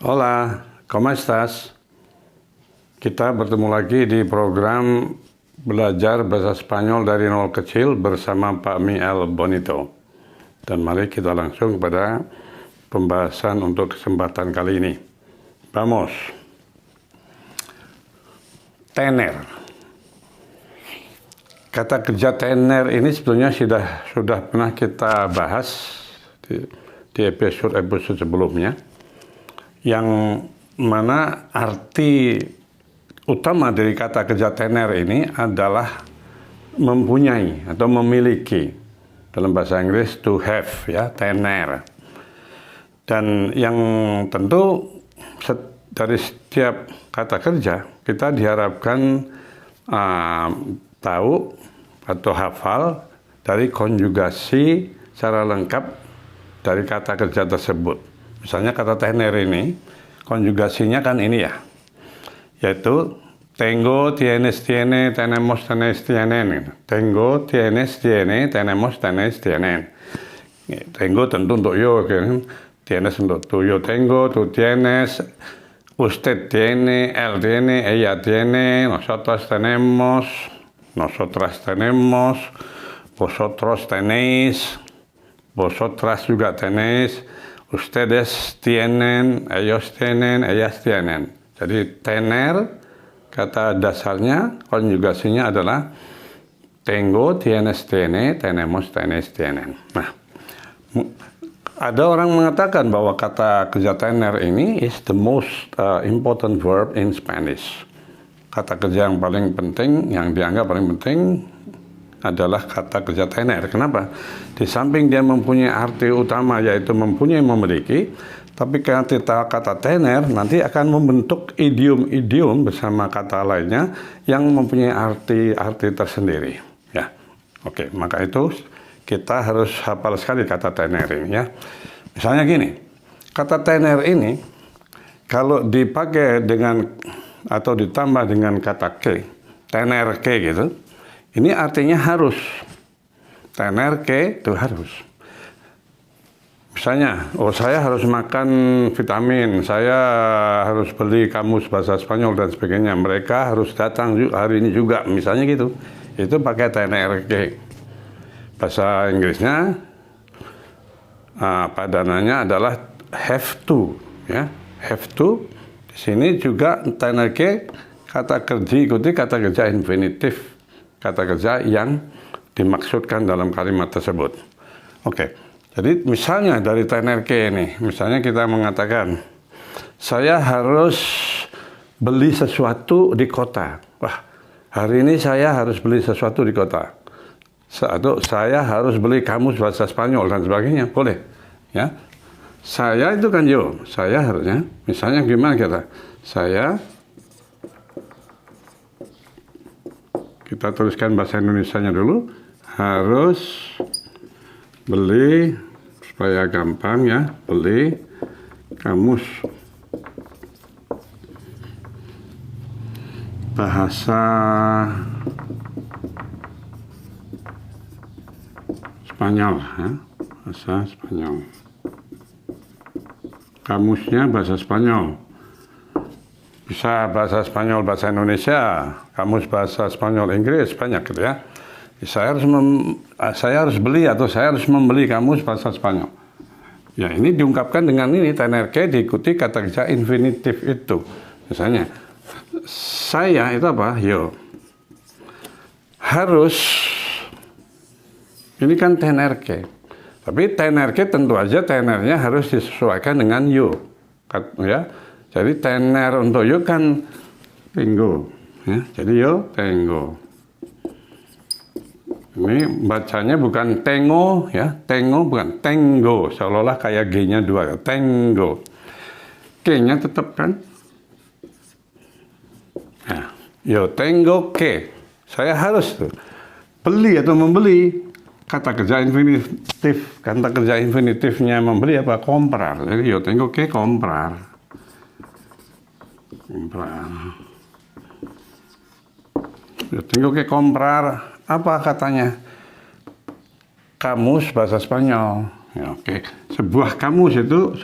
Hola, ¿cómo estás? Kita bertemu lagi di program Belajar Bahasa Spanyol dari Nol Kecil bersama Pak Miel Bonito. Dan mari kita langsung kepada pembahasan untuk kesempatan kali ini. Vamos. Tener. Kata kerja tener ini sebetulnya sudah pernah kita bahas di episode sebelumnya. Yang mana arti utama dari kata kerja tener ini adalah mempunyai atau memiliki. Dalam bahasa Inggris to have, ya, tener. Dan yang tentu dari setiap kata kerja kita diharapkan tahu atau hafal dari konjugasi secara lengkap dari kata kerja tersebut. Misalnya kata tener ini, konjugasinya kan ini ya, yaitu tengo, tienes, tiene, tenemos, tenéis, tienen. Tengo, tienes, tiene, tenemos, tenéis, tienen. Tengo tentu untuk yo, kan? Tienes untuk tu, yo tengo, tú tienes, usted tiene, él tiene, ella tiene, nosotros tenemos, nosotras tenemos, vosotros tenéis, vosotras juga tenéis, ustedes tienen, ellos tienen, ellas tienen. Jadi tener, kata dasarnya, konjugasinya adalah tengo, tienes, tiene, tenemos, tenéis, tienen. Nah, ada orang mengatakan bahwa kata kerja tener ini is the most important verb in Spanish. Kata kerja yang paling penting, yang dianggap paling penting adalah kata kerja tener. Kenapa? Di samping dia mempunyai arti utama yaitu mempunyai, memiliki, tapi kata tener nanti akan membentuk idiom-idiom bersama kata lainnya yang mempunyai arti-arti tersendiri. Ya, oke. Maka itu kita harus hafal sekali kata tener ini. Ya, misalnya gini, kata tener ini kalau dipakai dengan atau ditambah dengan kata ke, tener ke gitu. Ini artinya harus. Tener ke itu harus. Misalnya, saya harus makan vitamin, saya harus beli kamus bahasa Spanyol dan sebagainya. Mereka harus datang hari ini juga, misalnya gitu. Itu pakai tener ke. Bahasa Inggrisnya padanannya adalah have to, ya. Have to. Di sini juga tener ke kata kerja ikuti kata kerja infinitif. Kata kerja yang dimaksudkan dalam kalimat tersebut. Oke, jadi misalnya dari tener ke ini, misalnya kita mengatakan, saya harus beli sesuatu di kota. Wah, hari ini saya harus beli sesuatu di kota. Atau saya harus beli kamus bahasa Spanyol dan sebagainya, boleh. Ya, saya itu kan yo, saya harusnya, misalnya gimana kita? Kita tuliskan bahasa Indonesianya dulu. Harus beli, supaya gampang ya, beli kamus bahasa Spanyol, ya. Bahasa Spanyol. Kamusnya bahasa Spanyol. Bisa bahasa Spanyol, bahasa Indonesia, kamus bahasa Spanyol, Inggris, banyak gitu ya. Saya harus beli atau saya harus membeli kamus bahasa Spanyol. Ya, ini diungkapkan dengan ini, tener ke diikuti kata kerja infinitif itu. Misalnya, saya itu apa? Yo. Harus, ini kan tener ke. Tapi tener ke tentu aja tenernya harus disesuaikan dengan yo. Ya. Jadi tener untuk yo kan tengo, ya. Jadi yo tengo. Ini bacanya bukan tengo, ya. Tengo bukan tengo, seolah-olah kayak G-nya dua, tengo. K-nya tetap kan. Nah, yo tengo ke. Saya harus tuh beli atau membeli. Kata kerja infinitif, kata kerja infinitifnya membeli apa? Comprar. Jadi yo tengo que comprar. Yo tengo que comprar, apa katanya? Kamus bahasa Spanyol. Ya, oke. Sebuah kamus itu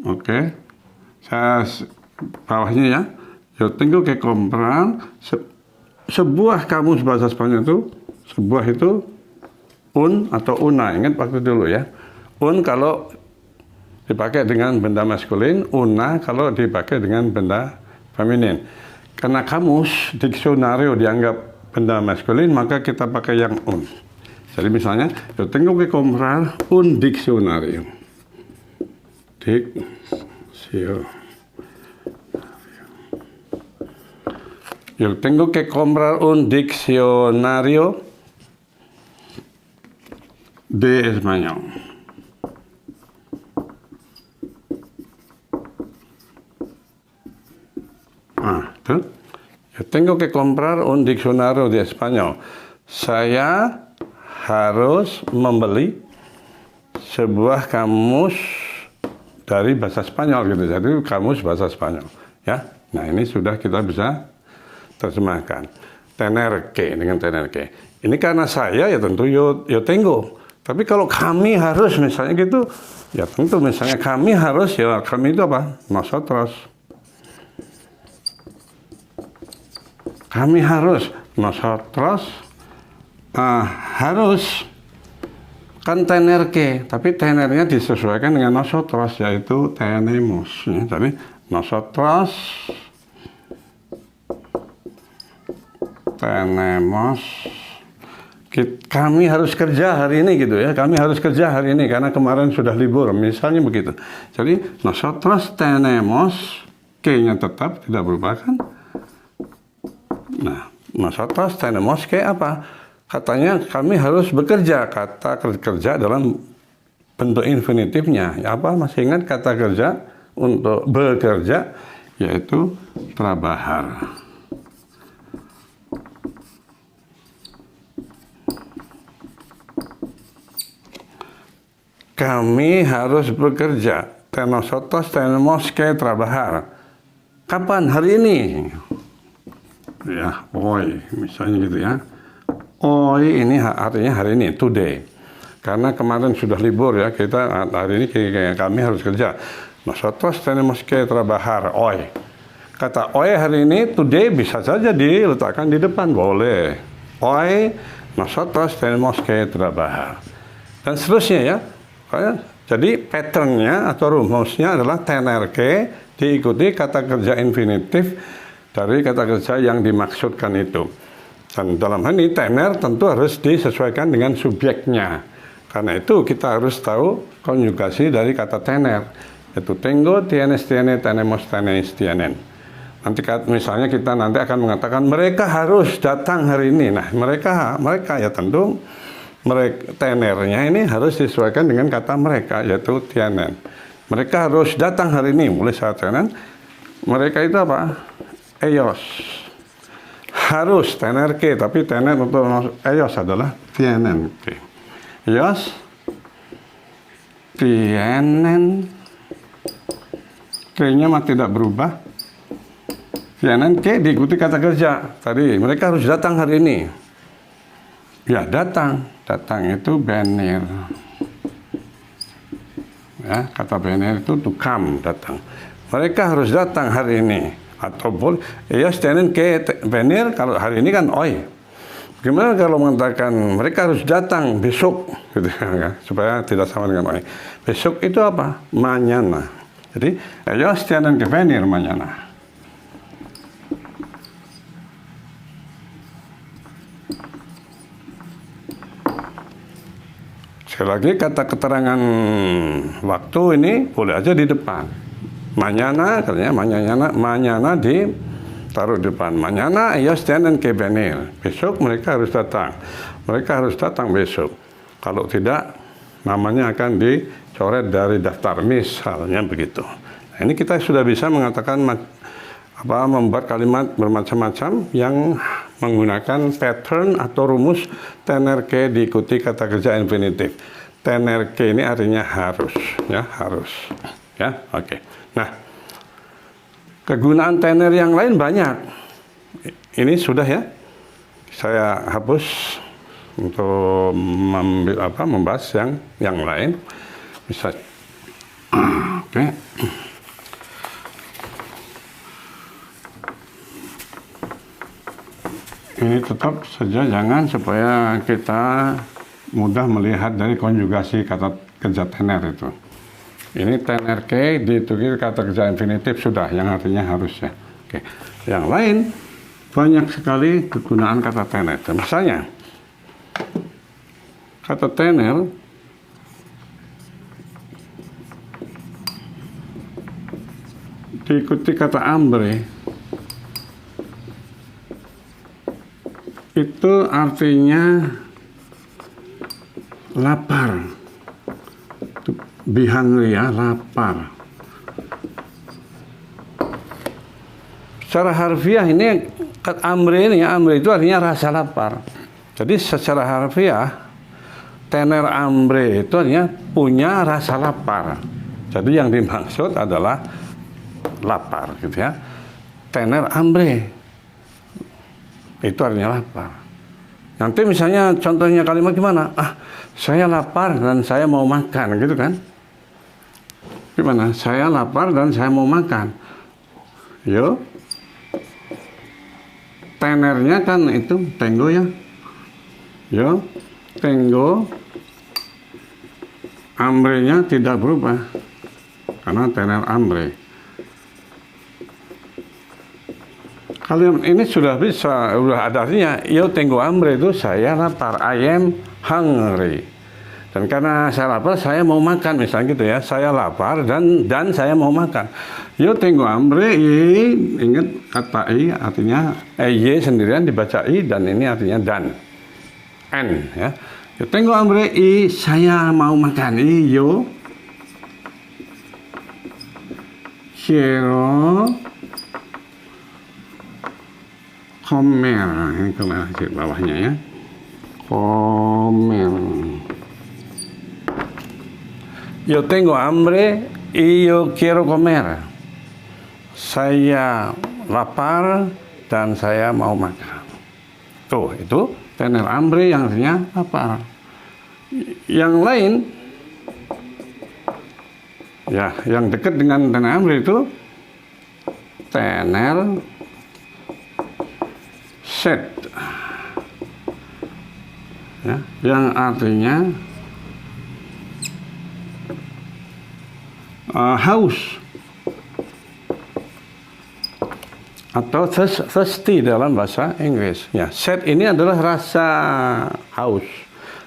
Oke. Bawahnya ya. Yo tengo que comprar sebuah kamus bahasa Spanyol itu, sebuah itu un atau una. Ingat waktu dulu ya. Un kalau dipakai dengan benda maskulin, una kalau dipakai dengan benda feminin. Karena kamus, diccionario dianggap benda maskulin, maka kita pakai yang un. Jadi misalnya, yo tengo que comprar un diccionario. Yo tengo que comprar un diccionario de español. Tuh. Yo tengo que comprar un diccionario de español. Saya harus membeli sebuah kamus dari bahasa Spanyol gitu. Jadi kamus bahasa Spanyol, ya. Nah, ini sudah kita bisa terjemahkan. Tener que dengan tener que. Ini karena saya ya tentu yo tengo. Tapi kalau kami harus misalnya gitu, ya tentu misalnya kami harus, ya kami itu apa? Nosotros. Kami harus, nosotros harus. Kan tener que, tapi tenernya disesuaikan dengan nosotros, yaitu tenemos. Ya. Jadi nosotros tenemos, kami harus kerja hari ini gitu ya, kami harus kerja hari ini karena kemarin sudah libur, misalnya begitu. Jadi nosotros tenemos, que-nya tetap tidak berubah kan. Nah, nosotros tenemos que apa? Katanya kami harus bekerja, kata kerja dalam bentuk infinitifnya. Apa masih ingat kata kerja untuk bekerja, yaitu trabajar. Kami harus bekerja. Nosotros tenemos que trabajar. Kapan? Hari ini. Ya, hoy, misalnya gitu ya. Hoy ini artinya hari ini, today. Karena kemarin sudah libur ya, kita hari ini kami harus kerja. Nosotros tenemos que trabajar hoy. Kata hoy hari ini, today bisa saja diletakkan di depan, boleh. Hoy, nosotros tenemos que trabajar. Dan seterusnya ya. Jadi patternnya atau rumusnya adalah tener que diikuti kata kerja infinitif dari kata kerja yang dimaksudkan itu. Dan dalam hal ini tener tentu harus disesuaikan dengan subjeknya. Karena itu kita harus tahu konjugasi dari kata tener. Yaitu tengo, tienes, tiene, tenemos, tenéis, tienen. Nanti misalnya kita nanti akan mengatakan mereka harus datang hari ini. Nah, mereka ya tentu tenernya ini harus disesuaikan dengan kata mereka, yaitu tienen. Mereka harus datang hari ini, mulai saat tienen. Mereka itu apa? Ellos. Harus tener que, tapi tener untuk ellos adalah tienen que. Ellos tienen, que-nya mah tidak berubah. Tienen que diikuti kata kerja. Tadi mereka harus datang hari ini. Ya, datang. Datang itu venir. Ya, kata venir itu to come, datang. Mereka harus datang hari ini. Atau boleh, ellos tienen que venir, kalau hari ini kan hoy. Gimana kalau mengatakan mereka harus datang besok, gitu ya, supaya tidak sama dengan hoy. Besok itu apa? Mañana. Jadi, ellos tienen que venir mañana. Sekali lagi kata keterangan waktu ini boleh aja di depan. Mañana, katanya mañana ditaruh di depan. Mañana ellos tienen que venir. Besok mereka harus datang. Mereka harus datang besok. Kalau tidak, namanya akan dicoret dari daftar, misalnya begitu. Nah, ini kita sudah bisa mengatakan membuat kalimat bermacam-macam yang menggunakan pattern atau rumus tener que diikuti kata kerja infinitif. Tener que ini artinya harus, ya, harus. Ya, oke. Nah, kegunaan tener yang lain banyak. Ini sudah ya. Saya hapus untuk membahas yang lain. Bisa. Oke. ini tetap saja jangan, supaya kita mudah melihat dari konjugasi kata kerja tener itu. Ini tener ke ditulis kata kerja infinitif sudah, yang artinya harus ya. Oke. Yang lain banyak sekali kegunaan kata tener. Misalnya kata tener diikuti kata ambre, itu artinya lapar, be hungry ya, lapar. Secara harfiah ini ambre ini, ambre itu artinya rasa lapar. Jadi secara harfiah tener ambre itu artinya punya rasa lapar. Jadi yang dimaksud adalah lapar gitu ya. Tener ambre itu artinya lapar. Nanti misalnya contohnya kalimat gimana? Saya lapar dan saya mau makan, gitu kan? Gimana? Saya lapar dan saya mau makan. Yo. Tenernya kan itu tengo ya. Yo. Tengo. Ambrenya tidak berubah. Karena tener ambre. Kalian ini sudah bisa, sudah ada artinya. Yo tengo hambre itu saya lapar, I am hungry. Dan karena saya lapar, saya mau makan, misalnya gitu ya. Saya lapar dan saya mau makan. Yo tengo hambre, ingat kata i artinya y sendirian dibaca i, dan ini artinya dan. N ya. Yo tengo hambre, saya mau makan. Yo quiero comer, ini comer di bawahnya ya, comer. Yo tengo hambre y yo quiero comer. Saya lapar dan saya mau makan. Tuh, itu tener hambre yang artinya lapar. Yang lain, ya, yang dekat dengan tener hambre itu tener set, ya, yang artinya haus atau thirsty dalam bahasa Inggris. Ya, set ini adalah rasa haus.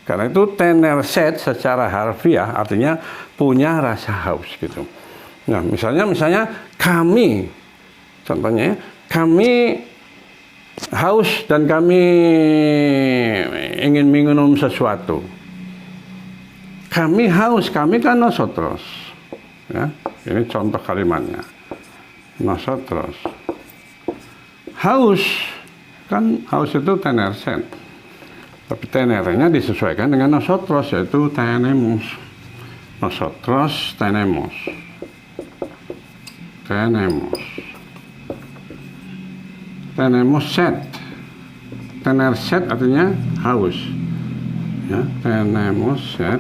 Karena itu tener set secara harfiah artinya punya rasa haus gitu. Nah, misalnya kami, contohnya ya, kami haus dan kami ingin minum sesuatu. Kami haus, kami kan nosotros. Ya, ini contoh kalimatnya. Nosotros. Haus, kan haus itu tener set. Tapi tenernya disesuaikan dengan nosotros, yaitu tenemos. Nosotros tenemos. Tenemos. Tenemos set. Tener set artinya haus. Ya, tenemos set.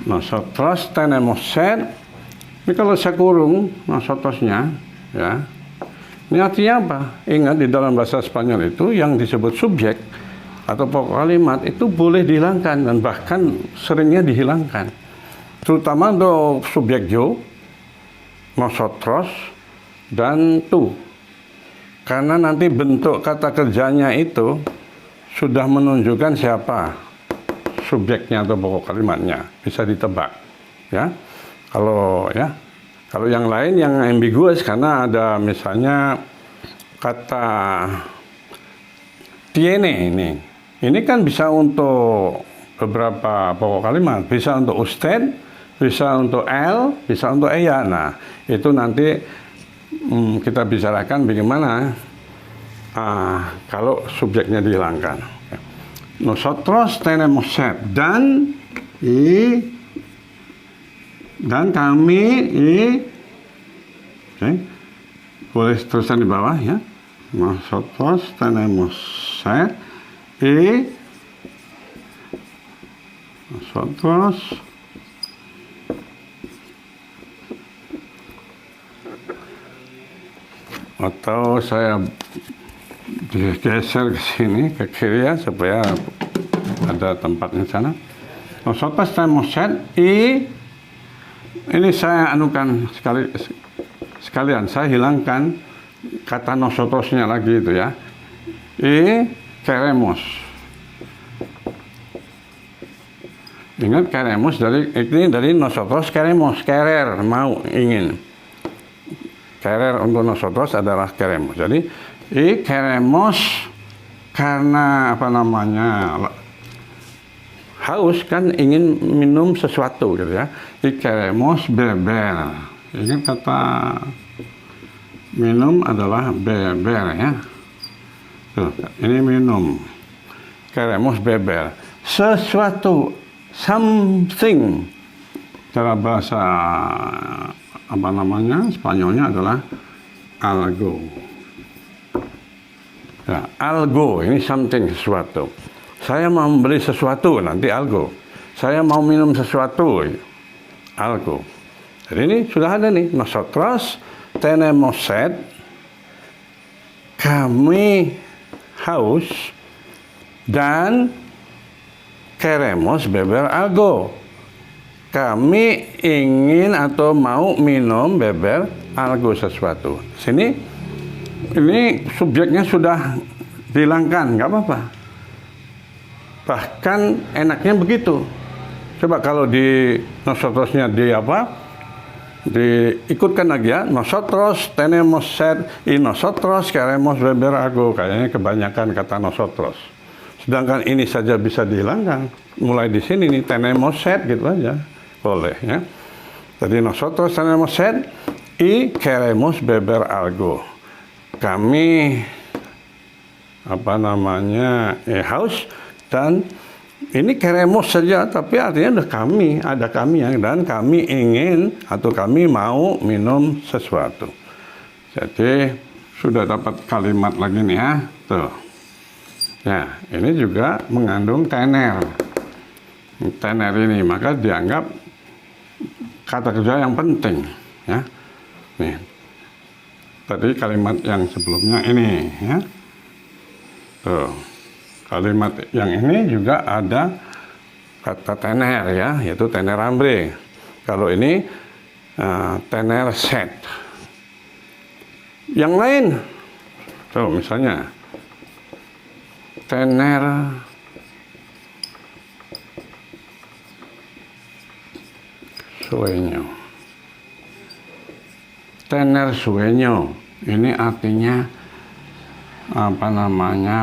Nosotros tenemos set. Ini kalau saya kurung nosotrosnya, ya. Ini artinya apa? Ingat, di dalam bahasa Spanyol itu yang disebut subjek atau pokok kalimat itu boleh dihilangkan dan bahkan seringnya dihilangkan. Terutama untuk subjek yo, nosotros, dan tu. Karena nanti bentuk kata kerjanya itu sudah menunjukkan siapa subjeknya atau pokok kalimatnya, bisa ditebak. Ya, kalau yang lain yang ambiguous, karena ada misalnya kata tiene ini kan bisa untuk beberapa pokok kalimat, bisa untuk usted, bisa untuk el, bisa untuk ella. Nah, itu nanti kita bicarakan bagaimana kalau subjeknya dihilangkan. Nosotros tenemos set, dan kami boleh tulisan di bawah ya. Nosotros tenemos set nosotros atau saya digeser ke sini, ke kiri ya, supaya ada tempatnya sana. Nosotros tenemos sed y ini saya anukan sekalian, saya hilangkan kata nosotros-nya lagi itu ya. Y queremos. Ingat queremos dari nosotros queremos, querer, mau, ingin. Querer untuk nosotros adalah queremos. Jadi y queremos karena apa namanya haus kan, ingin minum sesuatu gitu ya. Y queremos beber. Ingat kata minum adalah beber ya. Tuh, ini minum. Queremos beber. Sesuatu, something. Cara bahasa apa namanya Spanyolnya adalah algo. Ya, algo ini something, sesuatu. Saya mau beli sesuatu, nanti algo. Saya mau minum sesuatu, algo. Jadi ini sudah ada nih. Nosotros tenemos sed. Kami haus dan queremos beber algo. Kami ingin atau mau minum, beber algo, sesuatu. Sini ini subjeknya sudah dihilangkan, nggak apa-apa. Bahkan enaknya begitu. Coba kalau di nosotrosnya diikutkan lagi ya. Nosotros tenemos sed y nosotros queremos beber algo. Kayaknya kebanyakan kata nosotros. Sedangkan ini saja bisa dihilangkan. Mulai di sini nih, tenemos sed gitu aja. Boleh ya. Jadi nosotros tenemos sed y queremos beber algo. Kami apa namanya haus dan ini queremos saja, tapi artinya ada kami yang, dan kami ingin atau kami mau minum sesuatu. Jadi sudah dapat kalimat lagi nih ya. Tuh. Nah, ini juga mengandung tener. Tener ini maka dianggap kata kerja yang penting ya. Nih. Tadi kalimat yang sebelumnya ini ya. Tuh. Kalimat yang ini juga ada kata tener ya, yaitu tener hambre. Kalau ini tener sed. Yang lain, tuh misalnya tener sueño. Tener sueño ini artinya apa namanya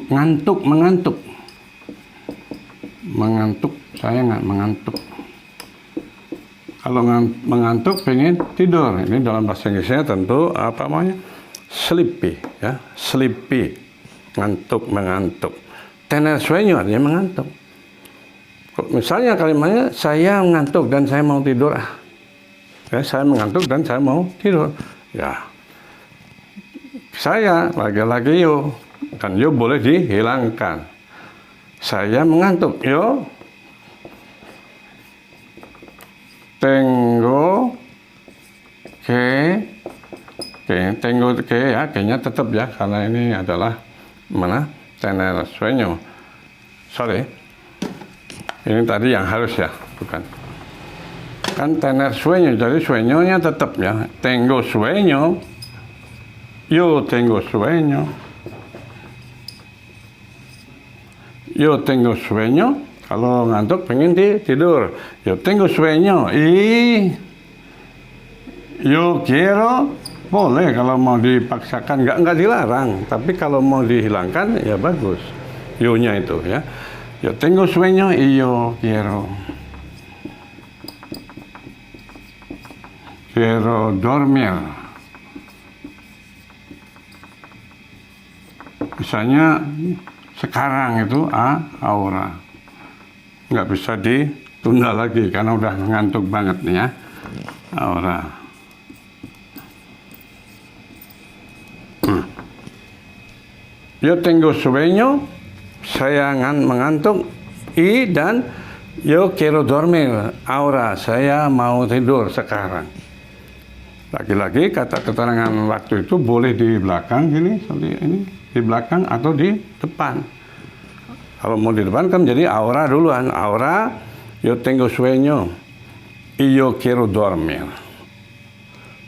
mengantuk. Saya nggak mengantuk. Kalau mengantuk pengen tidur. Ini dalam bahasa Inggrisnya tentu apa namanya sleepy ya, sleepy, mengantuk. Tener sueño artinya mengantuk. Misalnya kalimatnya saya mengantuk dan saya mau tidur. Ya, saya mengantuk dan saya mau tidur. Ya. Saya lagi-lagi yo, kan yo boleh dihilangkan. Saya mengantuk yo. Tengo que ya, kayaknya tetap ya, karena ini adalah mana tener sueño. Sorry, ini tadi yang harus ya, bukan. Kan tener sueño, jadi sueñonya tetap ya. Tengo sueño. Yo tengo sueño. Yo tengo sueño. Kalau ngantuk pengen tidur. Yo tengo sueño. Y yo quiero. Boleh kalau mau dipaksakan, nggak dilarang. Tapi kalau mau dihilangkan ya bagus. Yo-nya itu ya. Yo tengo sueño y yo quiero. Quiero dormir. Misalnya sekarang itu ahora, nggak bisa ditunda lagi karena udah ngantuk banget nih ya. Ahora. Yo tengo sueño, saya mengantuk, y dan yo quiero dormir, ahora, saya mau tidur sekarang. Lagi-lagi kata keterangan waktu itu boleh di belakang gini seperti ini. di belakang atau di depan. Kalau mau di depan kan jadi ahora duluan. Ahora yo tengo sueño y yo quiero dormir.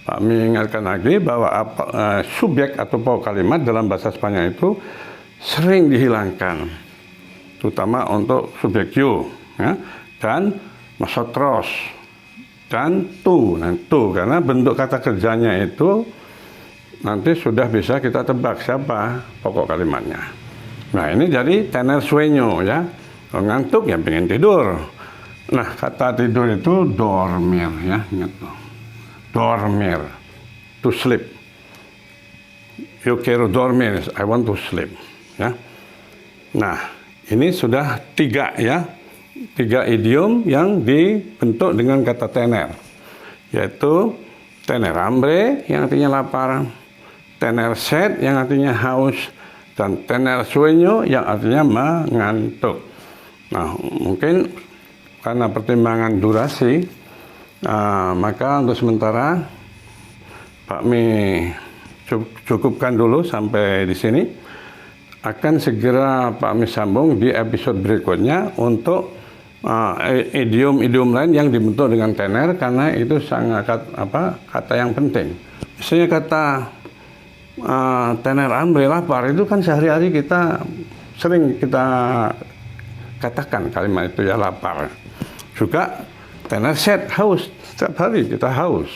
Pak mengingatkan lagi bahwa subjek atau pokok kalimat dalam bahasa Spanyol itu sering dihilangkan, terutama untuk subjek yo, ya, dan nosotros dan tu. Nah, tu karena bentuk kata kerjanya itu nanti sudah bisa kita tebak siapa pokok kalimatnya. Nah, ini jadi tener sueño, ya. Kalau ngantuk ya pengen tidur. Nah, kata tidur itu dormir, ya. Ingat loh. Dormir, to sleep. Yo quiero dormir, I want to sleep, ya. Nah, ini sudah 3, ya. 3 idiom yang dibentuk dengan kata tener, yaitu tener hambre yang artinya lapar, tener sed yang artinya haus, dan tener sueño yang artinya mengantuk. Nah, mungkin karena pertimbangan durasi, maka untuk sementara Pak Mi cukupkan dulu sampai di sini. Akan segera Pak Mi sambung di episode berikutnya untuk idiom-idiom lain yang dibentuk dengan tener, karena itu sangat kata yang penting. Misalnya kata tener hambre, lapar, itu kan sehari-hari kita sering kita katakan kalimat itu, ya, lapar. Juga tener sed, haus, setiap hari kita haus.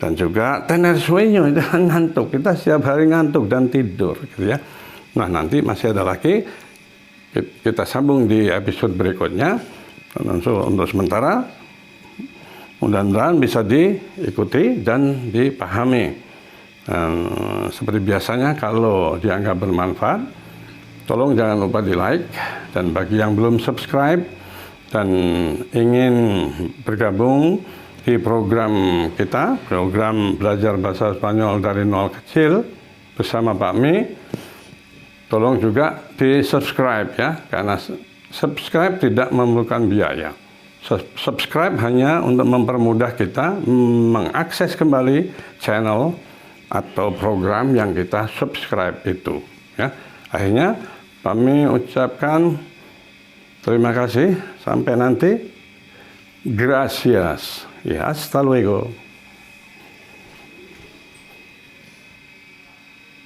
Dan juga tener sueño, itu ngantuk, kita setiap hari ngantuk dan tidur, gitu, ya. Nah, nanti masih ada lagi, kita sambung di episode berikutnya. Dan untuk sementara mudah-mudahan bisa diikuti dan dipahami. Seperti biasanya, kalau dianggap bermanfaat, tolong jangan lupa di like. Dan bagi yang belum subscribe dan ingin bergabung di program kita, program belajar bahasa Spanyol dari nol kecil bersama Pak Mi, tolong juga di subscribe, ya, karena subscribe tidak memerlukan biaya. Subscribe hanya untuk mempermudah kita mengakses kembali channel atau program yang kita subscribe itu, ya. Akhirnya kami ucapkan terima kasih, sampai nanti. Gracias, ya, hasta luego.